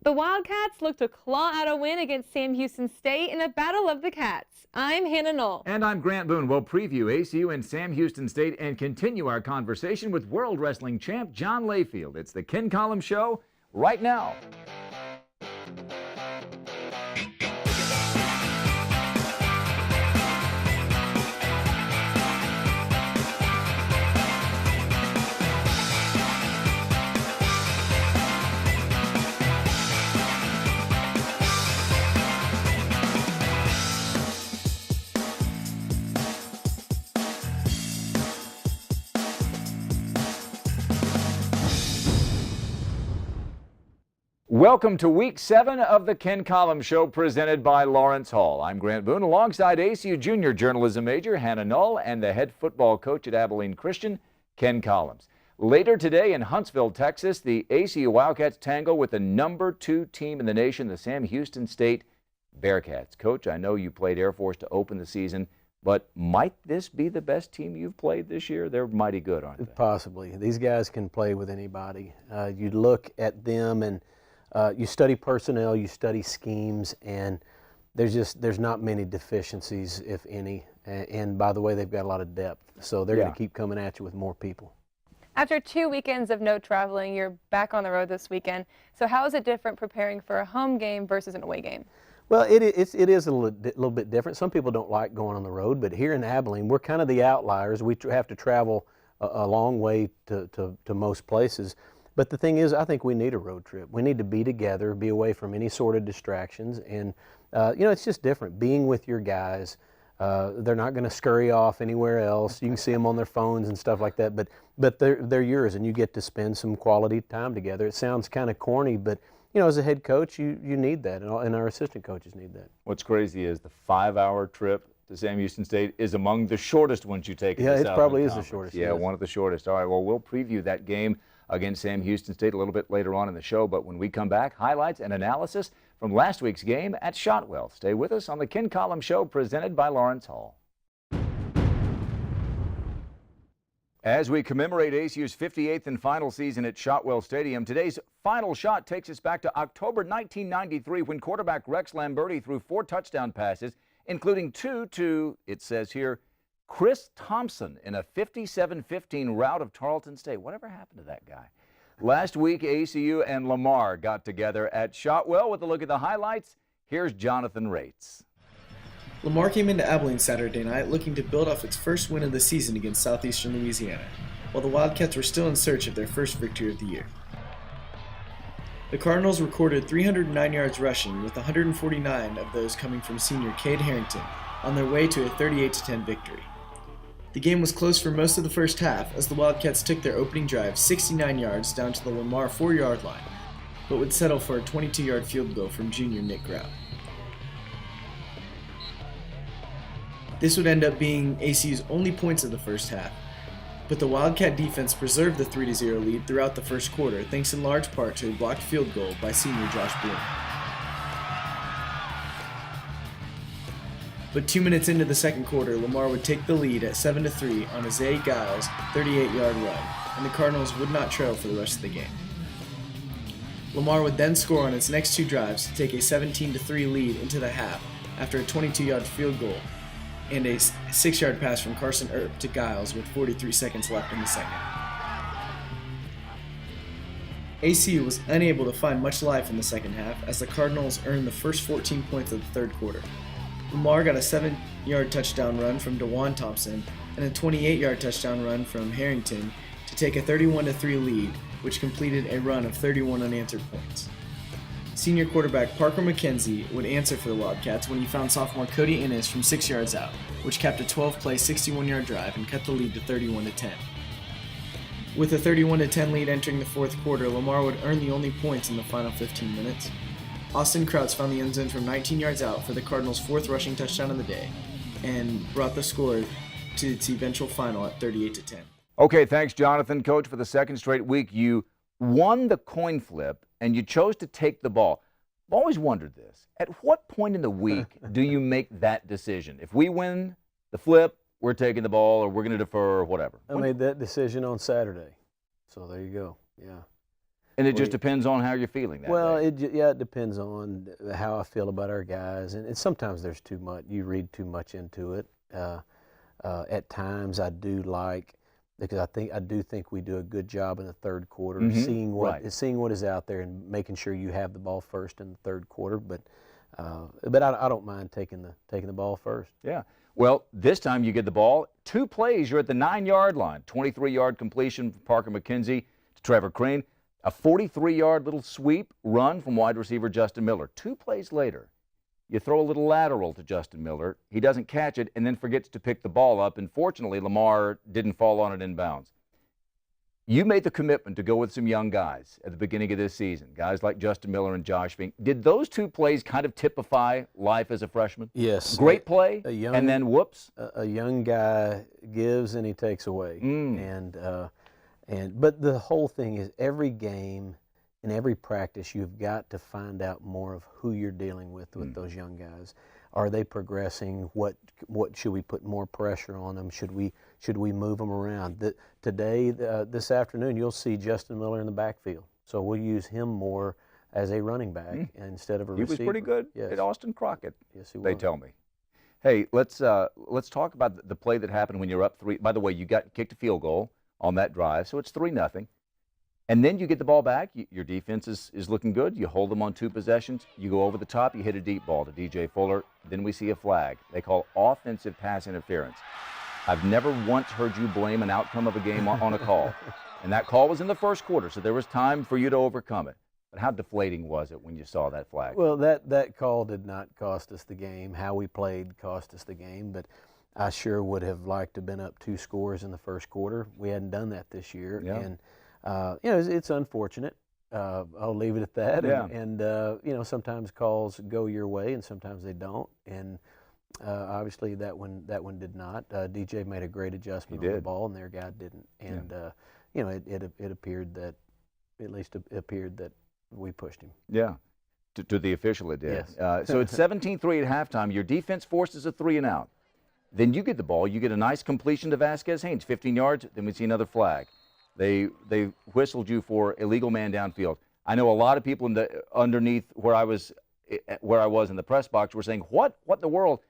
The Wildcats look to claw out a win against Sam Houston State in a battle of the Cats. I'm Hannah Knoll. And I'm Grant Boone. We'll preview ACU and Sam Houston State and continue our conversation with World Wrestling champ John Layfield. It's the Ken Collums Show right now. Welcome to Week 7 of the Ken Collums Show, presented by Lawrence Hall. I'm Grant Boone, alongside ACU Junior Journalism major Hannah Knoll and the head football coach at Abilene Christian, Ken Collums. Later today in Huntsville, Texas, the ACU Wildcats tangle with the number 2 team in the nation, the Sam Houston State Bearcats. Coach, I know you played Air Force to open the season, but might this be the best team you've played this year? They're mighty good, aren't they? Possibly. These guys can play with anybody. You look at them and you study personnel, you study schemes, and there's not many deficiencies, if any. And by the way, they've got a lot of depth, so they're going to keep coming at you with more people. After 2 weekends of no traveling, you're back on the road this weekend. So how is it different preparing for a home game versus an away game? Well, it is a little bit different. Some people don't like going on the road, but here in Abilene, we're kind of the outliers. We have to travel a long way to most places. But the thing is, I think we need a road trip. We need to be together, be away from any sort of distractions. And, it's just different. Being with your guys, they're not going to scurry off anywhere else. You can see them on their phones and stuff like that, but they're yours, and you get to spend some quality time together. It sounds kind of corny, but, as a head coach, you need that, and our assistant coaches need that. What's crazy is the 5-hour trip to Sam Houston State is among the shortest ones you take in the Southland Southland probably Conference. Is the shortest. Yeah, yes. One of the shortest. All right, well, we'll preview that game against Sam Houston State a little bit later on in the show, but when we come back, highlights and analysis from last week's game at Shotwell. Stay with us on the Ken Collums Show, presented by Lawrence Hall. As we commemorate ACU's 58th and final season at Shotwell Stadium, today's final shot takes us back to October 1993 when quarterback Rex Lamberti threw 4 touchdown passes, including 2 to, it says here, Chris Thompson in a 57-15 rout of Tarleton State. Whatever happened to that guy? Last week, ACU and Lamar got together at Shotwell with a look at the highlights. Here's Jonathan Rates. Lamar came into Abilene Saturday night looking to build off its first win of the season against Southeastern Louisiana, while the Wildcats were still in search of their first victory of the year. The Cardinals recorded 309 yards rushing, with 149 of those coming from senior Cade Harrington, on their way to a 38-10 victory. The game was close for most of the first half as the Wildcats took their opening drive 69 yards down to the Lamar 4-yard line, but would settle for a 22-yard field goal from junior Nick Grout. This would end up being ACU's only points of the first half, but the Wildcat defense preserved the 3-0 lead throughout the first quarter, thanks in large part to a blocked field goal by senior Josh Bloom. But 2 minutes into the second quarter, Lamar would take the lead at 7-3 on a Zay Giles 38-yard run, and the Cardinals would not trail for the rest of the game. Lamar would then score on its next 2 drives to take a 17-3 lead into the half after a 22-yard field goal and a 6-yard pass from Carson Earp to Giles with 43 seconds left in the second. ACU was unable to find much life in the second half as the Cardinals earned the first 14 points of the third quarter. Lamar got a 7-yard touchdown run from DeJuan Thompson and a 28-yard touchdown run from Harrington to take a 31-3 lead, which completed a run of 31 unanswered points. Senior quarterback Parker McKenzie would answer for the Wildcats when he found sophomore Cody Ennis from 6 yards out, which capped a 12-play, 61-yard drive and cut the lead to 31-10. With a 31-10 lead entering the fourth quarter, Lamar would earn the only points in the final 15 minutes. Austin Krauts found the end zone from 19 yards out for the Cardinals' 4th rushing touchdown of the day and brought the score to its eventual final at 38-10. Okay, thanks, Jonathan. Coach, for the second straight week, you won the coin flip and you chose to take the ball. I've always wondered this. At what point in the week do you make that decision? If we win the flip, we're taking the ball or we're going to defer or whatever. I made that decision on Saturday. So there you go. Yeah. And it just depends on how you're feeling that Well, day. it depends on how I feel about our guys, and sometimes there's too much. You read too much into it. At times, I do like, because I do think we do a good job in the third quarter, seeing what is out there and making sure you have the ball first in the third quarter. But I don't mind taking the ball first. Yeah. Well, this time you get the ball. 2 plays, you're at the 9-yard line. 23-yard completion from Parker McKenzie to Trevor Crane. A 43-yard little sweep run from wide receiver Justin Miller. 2 plays later, you throw a little lateral to Justin Miller. He doesn't catch it and then forgets to pick the ball up. And fortunately, Lamar didn't fall on it in bounds. You made the commitment to go with some young guys at the beginning of this season, guys like Justin Miller and Josh Fink. Did those 2 plays kind of typify life as a freshman? Yes. Great play, and then whoops. A young guy gives and he takes away. But the whole thing is, every game and every practice, you've got to find out more of who you're dealing with those young guys. Are they progressing? What should we put more pressure on them? Should we move them around? This afternoon, you'll see Justin Miller in the backfield. So we'll use him more as a running back instead of a receiver. He was pretty good at Austin Crockett. Yes, he was. They tell me. Hey, let's talk about the play that happened when you're up 3. By the way, you kicked a field goal on that drive, so it's 3-0. And then you get the ball back. Your defense is looking good. You hold them on 2 possessions. You go over the top. You hit a deep ball to DJ Fuller. Then we see a flag. They call offensive pass interference. I've never once heard you blame an outcome of a game on a call. And that call was in the first quarter, so there was time for you to overcome it. But how deflating was it when you saw that flag? Well, that call did not cost us the game. How we played cost us the game, but I sure would have liked to have been up 2 scores in the first quarter. We hadn't done that this year, and it's unfortunate. I'll leave it at that. Yeah. And sometimes calls go your way, and sometimes they don't. And obviously that one did not. DJ made a great adjustment on the ball, and their guy didn't. And it appeared that, at least it appeared that we pushed him. Yeah. To the official, it did. Yes. So it's 17-3 at halftime. Your defense forces a 3-and-out. Then you get the ball. You get a nice completion to Vasquez Haynes, 15 yards. Then we see another flag. They whistled you for illegal man downfield. I know a lot of people underneath where I was in the press box were saying, what in the world?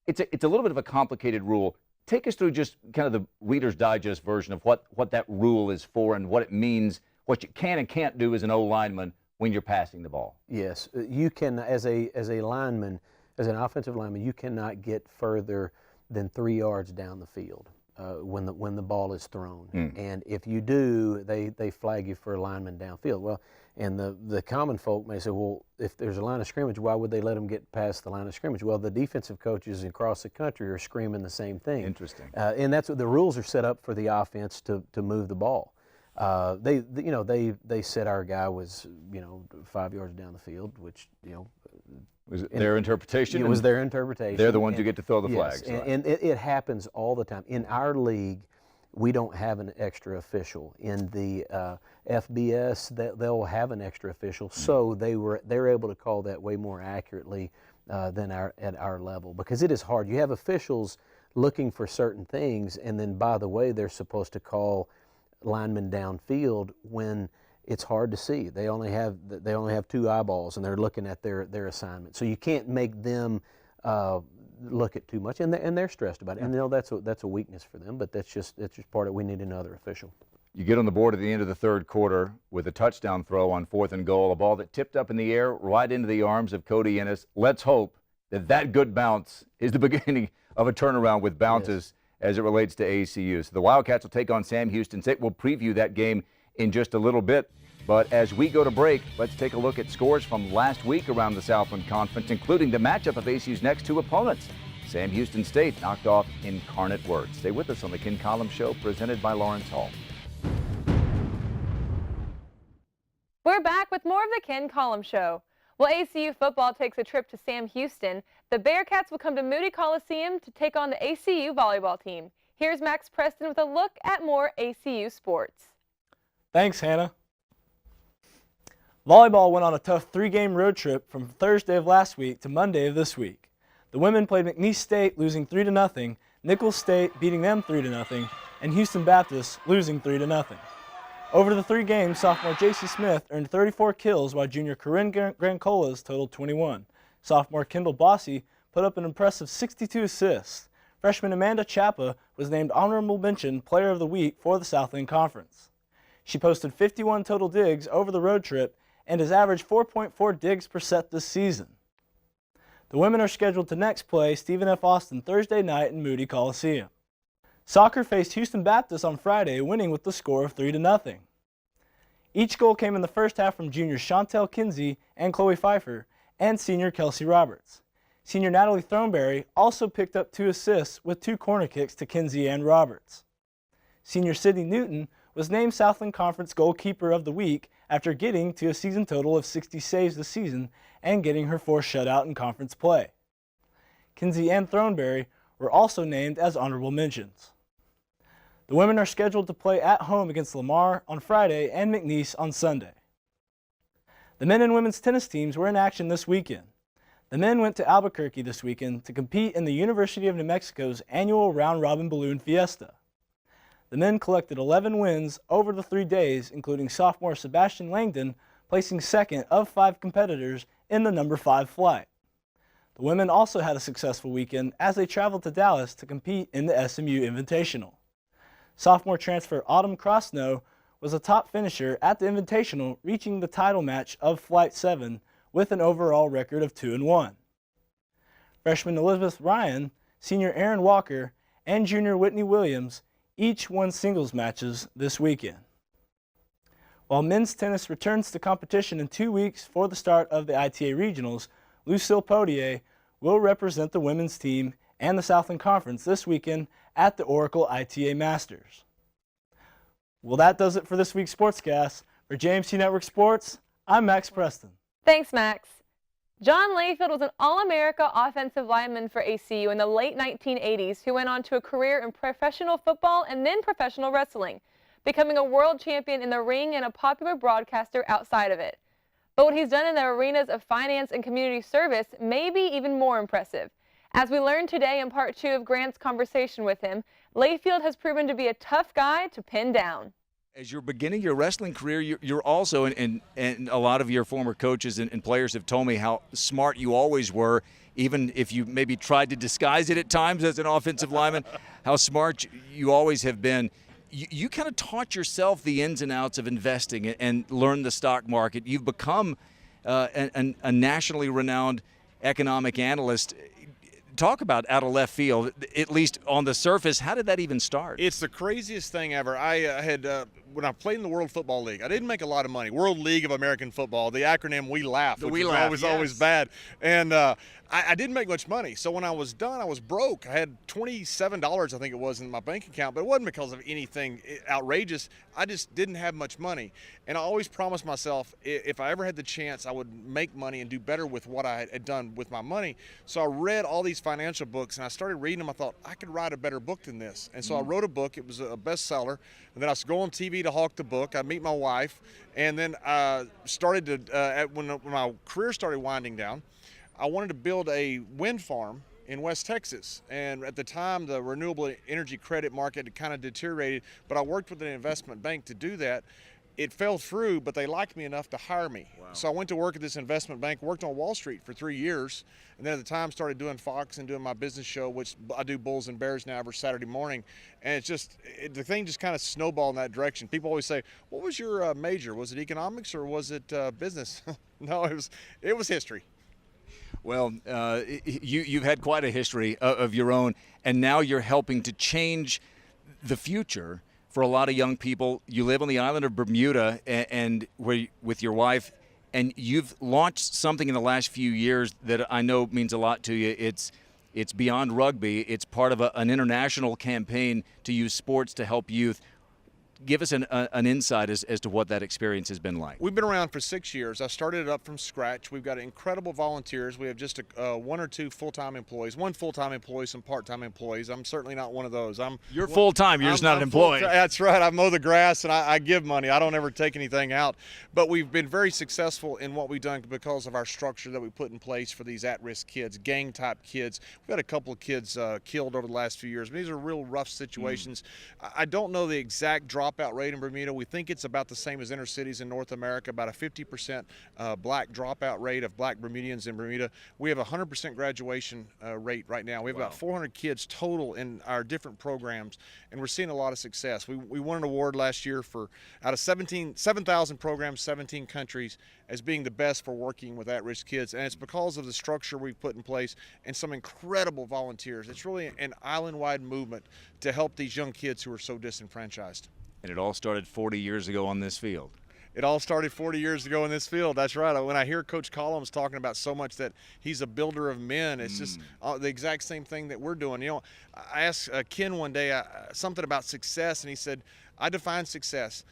It's a little bit of a complicated rule. Take us through just kind of the Reader's Digest version of what that rule is for and what it means, what you can and can't do as an O-lineman when you're passing the ball. Yes, you can, as a lineman, as an offensive lineman, you cannot get further than 3 yards down the field when the ball is thrown. And if you do, they flag you for a lineman downfield. Well, and the common folk may say, well, if there's a line of scrimmage, why would they let them get past the line of scrimmage? Well, the defensive coaches across the country are screaming the same thing. Interesting. And that's what the rules are set up for, the offense to move the ball. They said our guy was 5 yards down the field, which was it their interpretation? It was their interpretation. They're the ones who get to throw the flags. Yes, and it happens all the time. In our league, we don't have an extra official. In the FBS, they'll have an extra official, so they're able to call that way more accurately than at our level, because it is hard. You have officials looking for certain things, and then, by the way, they're supposed to call linemen downfield when it's hard to see. They only have 2 eyeballs, and they're looking at their assignment. So you can't make them look at too much, and they're stressed about it. And that's a weakness for them, but that's just part of it. We need another official. You get on the board at the end of the third quarter with a touchdown throw on 4th and goal, a ball that tipped up in the air right into the arms of Cody Ennis. Let's hope that good bounce is the beginning of a turnaround with bounces as it relates to ACU. So the Wildcats will take on Sam Houston State. We'll preview that game in just a little bit. But as we go to break, let's take a look at scores from last week around the Southland Conference, including the matchup of ACU's next 2 opponents. Sam Houston State knocked off Incarnate Word. Stay with us on the Ken Collums Show, presented by Lawrence Hall. We're back with more of the Ken Collums Show. While ACU football takes a trip to Sam Houston, the Bearcats will come to Moody Coliseum to take on the ACU volleyball team. Here's Max Preston with a look at more ACU sports. Thanks, Hannah. Volleyball went on a tough 3-game road trip from Thursday of last week to Monday of this week. The women played McNeese State, losing 3-0, Nichols State beating them 3-0, and Houston Baptist losing 3-0. Over the 3 games, sophomore J.C. Smith earned 34 kills while junior Corinne Grancolas totaled 21. Sophomore Kendall Bossy put up an impressive 62 assists. Freshman Amanda Chapa was named Honorable Mention Player of the Week for the Southland Conference. She posted 51 total digs over the road trip and has averaged 4.4 digs per set this season. The women are scheduled to next play Stephen F. Austin Thursday night in Moody Coliseum. Soccer faced Houston Baptist on Friday, winning with the score of 3-0. Each goal came in the first half from juniors Chantel Kinsey and Chloe Pfeiffer and senior Kelsey Roberts. Senior Natalie Throneberry also picked up 2 assists with 2 corner kicks to Kinsey and Roberts. Senior Sydney Newton was named Southland Conference Goalkeeper of the Week after getting to a season total of 60 saves this season and getting her 4th shutout in conference play. Kinsey and Throneberry were also named as honorable mentions. The women are scheduled to play at home against Lamar on Friday and McNeese on Sunday. The men and women's tennis teams were in action this weekend. The men went to Albuquerque this weekend to compete in the University of New Mexico's annual round-robin balloon fiesta. The men collected 11 wins over the 3 days, including sophomore Sebastian Langdon placing 2nd of 5 competitors in the number 5 flight. The women also had a successful weekend as they traveled to Dallas to compete in the SMU Invitational. Sophomore transfer Autumn Crossnow was a top finisher at the Invitational, reaching the title match of Flight 7 with an overall record of 2-1. Freshman Elizabeth Ryan, senior Aaron Walker, and junior Whitney Williams each won singles matches this weekend. While men's tennis returns to competition in 2 weeks for the start of the ITA Regionals, Lucille Podier will represent the women's team and the Southland Conference this weekend at the Oracle ITA Masters. Well, that does it for this week's Sportscast. For JMC Network Sports, I'm Max Preston. Thanks, Max. John Layfield was an All-America offensive lineman for ACU in the late 1980s who went on to a career in professional football and then professional wrestling, becoming a world champion in the ring and a popular broadcaster outside of it. But what he's done in the arenas of finance and community service may be even more impressive. As we learned today in part 2 of Grant's conversation with him, Layfield has proven to be a tough guy to pin down. As you're beginning your wrestling career, you're also, and a lot of your former coaches and players have told me how smart you always were, even if you maybe tried to disguise it at times as an offensive lineman, how smart you always have been. You kind of taught yourself the ins and outs of investing and learned the stock market. You've become a nationally renowned economic analyst. Talk about out of left field, at least on the surface. How did that even start? It's the craziest thing ever. I had when I played in the World Football League, I didn't make a lot of money. World League of American Football, the acronym We Laugh, which was always bad. And I didn't make much money. So when I was done, I was broke. I had $27, I think it was, in my bank account, but it wasn't because of anything outrageous. I just didn't have much money. And I always promised myself if I ever had the chance, I would make money and do better with what I had done with my money. So I read all these financial books and I started reading them. I thought, I could write a better book than this. And so I wrote a book. It was a bestseller. And then I go on TV to hawk the book. I'd meet my wife. And then I started to, when my career started winding down, I wanted to build a wind farm in West Texas. And at the time, the renewable energy credit market had kind of deteriorated, but I worked with an investment bank to do that. It fell through, but they liked me enough to hire me. Wow. So I went to work at this investment bank, worked on Wall Street for 3 years, and then at the time started doing Fox and doing my business show, which I do Bulls and Bears now every Saturday morning. And it's just, the thing just kind of snowballed in that direction. People always say, what was your major? Was it economics or was it business? No, it was history. Well, you've had quite a history of your own, and now you're helping to change the future for a lot of young people. You live on the island of Bermuda and with your wife, and you've launched something in the last few years that I know means a lot to you. It's beyond rugby. It's part of an international campaign to use sports to help youth. Give us an insight as to what that experience has been like. We've been around for 6 years. I started it up from scratch. We've got incredible volunteers. We have just 1 or 2 full-time employees, 1 full-time employee, some part-time employees. I'm certainly not one of those. You're full-time. You're just not an employee. That's right. I mow the grass and I give money. I don't ever take anything out. But we've been very successful in what we've done because of our structure that we put in place for these at-risk kids, gang-type kids. We've had a couple of kids killed over the last few years. But these are real rough situations. I don't know the exact drop dropout rate in Bermuda. We think it's about the same as inner cities in North America, about a 50% black dropout rate of black Bermudians in Bermuda. We have a 100% graduation rate right now. We have about 400 kids total in our different programs, and we're seeing a lot of success. We won an award last year for out of 7,000 programs, 17 countries, as being the best for working with at-risk kids, and it's because of the structure we've put in place and some incredible volunteers. It's really an island-wide movement to help these young kids who are so disenfranchised. And it all started 40 years ago on this field. It all started 40 years ago in this field. That's right. When I hear Coach Collums talking about so much that he's a builder of men, it's just the exact same thing that we're doing. You know, I asked Ken one day something about success, and he said, I define success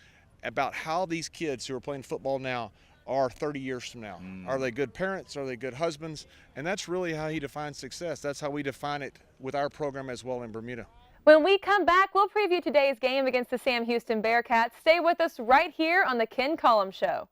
about how these kids who are playing football now are 30 years from now. Are they good parents? Are they good husbands? And that's really how he defines success. That's how we define it with our program as well in Bermuda. When we come back, we'll preview today's game against the Sam Houston Bearcats. Stay with us right here on the Ken Collums Show.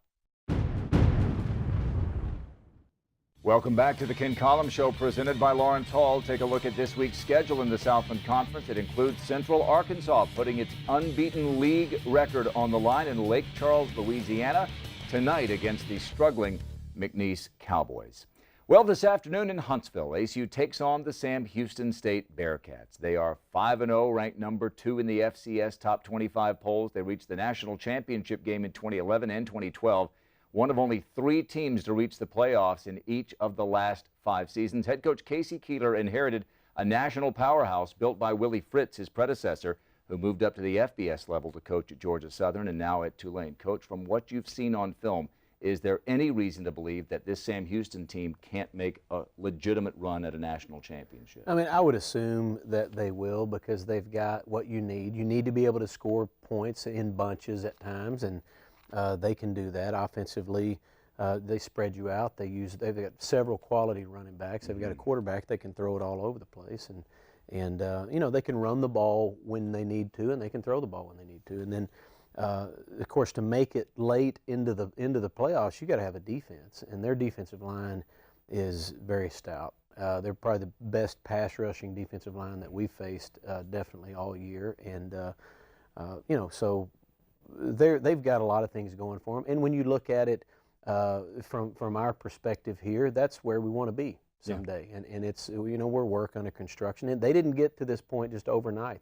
Welcome back to the Ken Collums Show, presented by Lawrence Hall. Take a look at this week's schedule in the Southland Conference. It includes Central Arkansas putting its unbeaten league record on the line in Lake Charles, Louisiana, tonight against the struggling McNeese Cowboys. Well, this afternoon in Huntsville, ASU takes on the Sam Houston State Bearcats. They are 5-0, ranked number 2 in the FCS top 25 polls. They reached the national championship game in 2011 and 2012. One of only 3 teams to reach the playoffs in each of the last 5 seasons. Head coach Casey Keeler inherited a national powerhouse built by Willie Fritz, his predecessor, who moved up to the FBS level to coach at Georgia Southern and now at Tulane. Coach, from what you've seen on film, is there any reason to believe that this Sam Houston team can't make a legitimate run at a national championship? I mean, I would assume that they will, because they've got what you need. You need to be able to score points in bunches at times, and they can do that offensively. They spread you out. They've got several quality running backs. They've got a quarterback that can throw it all over the place, and you know, they can run the ball when they need to, and they can throw the ball when they need to. And then, of course, to make it late into the playoffs, you got to have a defense, and their defensive line is very stout. They're probably the best pass rushing defensive line that we've faced definitely all year, and you know, so they've got a lot of things going for them. And when you look at it from our perspective here, that's where we want to be someday. Yeah. And it's, you know, we're work under construction, and they didn't get to this point just overnight.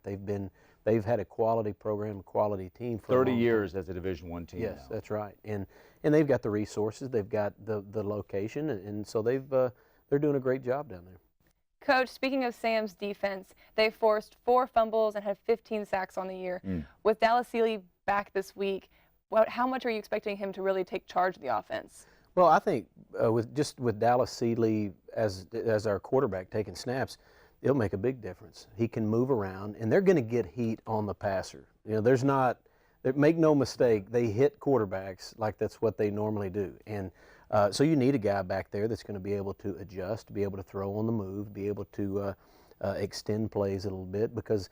They've had a quality program, a quality team for 30 years as a Division I team. Yes, now. That's right. And they've got the resources, they've got the location, and so they're doing a great job down there. Coach, speaking of Sam's defense, they forced 4 fumbles and had 15 sacks on the year. With Dallas Seeley back this week, how much are you expecting him to really take charge of the offense? Well, I think with Dallas Seeley as our quarterback taking snaps, it'll make a big difference. He can move around, and they're going to get heat on the passer. You know, make no mistake, they hit quarterbacks like that's what they normally do. And so you need a guy back there that's going to be able to adjust, be able to throw on the move, be able to extend plays a little bit, because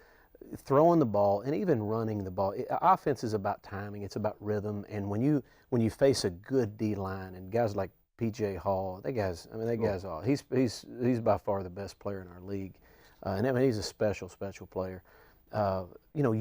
throwing the ball and even running the ball, offense is about timing, it's about rhythm. And when you face a good D-line and guys like P.J. Hall, guy's all. He's by far the best player in our league, and I mean, he's a special player. You know,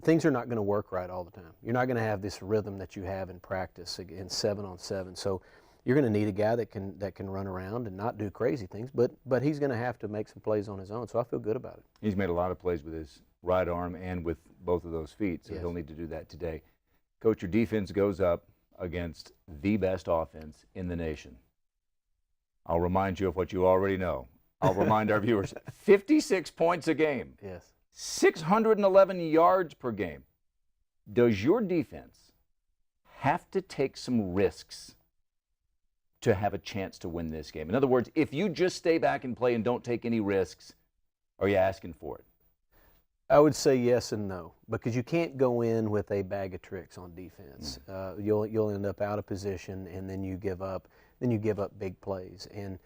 things are not going to work right all the time. You're not going to have this rhythm that you have in practice in 7-on-7. So you're going to need a guy that can run around and not do crazy things, but he's going to have to make some plays on his own. So I feel good about it. He's made a lot of plays with his right arm and with both of those feet, so yes. He'll need to do that today. Coach, your defense goes up against the best offense in the nation. I'll remind you of what you already know. I'll remind our viewers, 56 points a game. Yes. 611 yards per game. Does your defense have to take some risks to have a chance to win this game? In other words, if you just stay back and play and don't take any risks, are you asking for it? I would say yes and no, because you can't go in with a bag of tricks on defense. You'll end up out of position, and then you give up big plays, and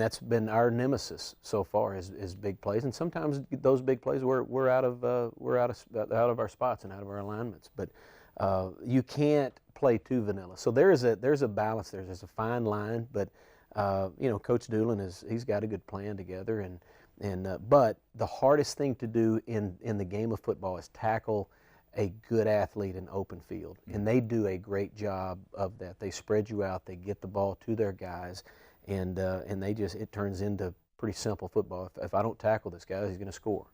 that's been our nemesis so far is big plays. And sometimes those big plays we're out of our spots and out of our alignments. But you can't play too vanilla. So there's a balance there. There's a fine line, but you know, Coach Doolin he's got a good plan together, and But the hardest thing to do in the game of football is tackle a good athlete in open field, and they do a great job of that. They spread you out, they get the ball to their guys, and it turns into pretty simple football. If I don't tackle this guy, he's going to score.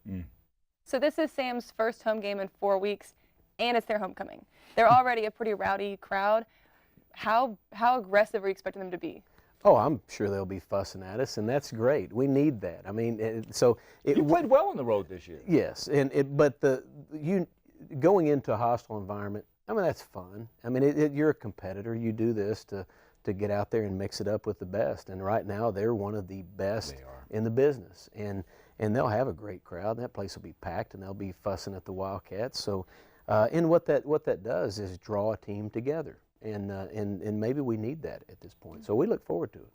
So this is Sam's first home game in 4 weeks, and it's their homecoming. They're already a pretty rowdy crowd. How aggressive are you expecting them to be? Oh, I'm sure they'll be fussing at us, and that's great. We need that. I mean, You played well on the road this year. Yes, but going into a hostile environment, I mean, that's fun. I mean, you're a competitor. You do this to get out there and mix it up with the best. And right now, they're one of the best in the business. And they'll have a great crowd. That place will be packed, and they'll be fussing at the Wildcats. So, and what that does is draw a team together. And maybe we need that at this point. So we look forward to it.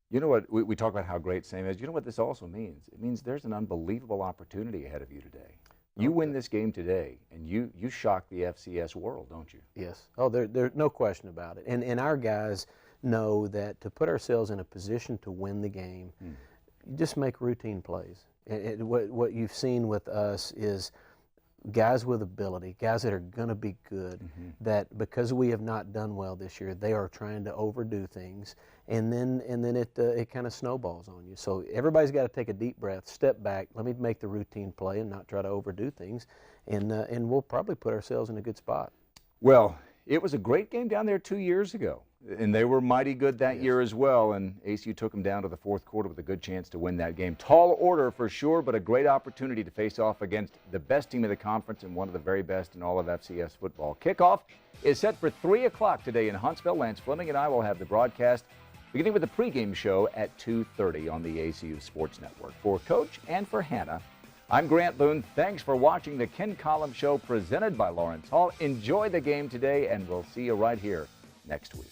You know what, we talk about how great Sam is. You know what this also means? It means there's an unbelievable opportunity ahead of you today. You win this game today, and you shock the FCS world, don't you? Yes. Oh, there's no question about it. And our guys know that to put ourselves in a position to win the game, you just make routine plays. What you've seen with us is guys with ability, guys that are going to be good, that because we have not done well this year, they are trying to overdo things, and then it kind of snowballs on you. So everybody's got to take a deep breath, step back, let me make the routine play and not try to overdo things, and we'll probably put ourselves in a good spot. Well, it was a great game down there 2 years ago, and they were mighty good that year as well, and ACU took them down to the fourth quarter with a good chance to win that game. Tall order for sure, but a great opportunity to face off against the best team in the conference and one of the very best in all of FCS football. Kickoff is set for 3 o'clock today in Huntsville. Lance Fleming and I will have the broadcast beginning with the pregame show at 2:30 on the ACU Sports Network. For Coach and for Hannah, I'm Grant Boone. Thanks for watching the Ken Collums Show presented by Lawrence Hall. Enjoy the game today, and we'll see you right here next week.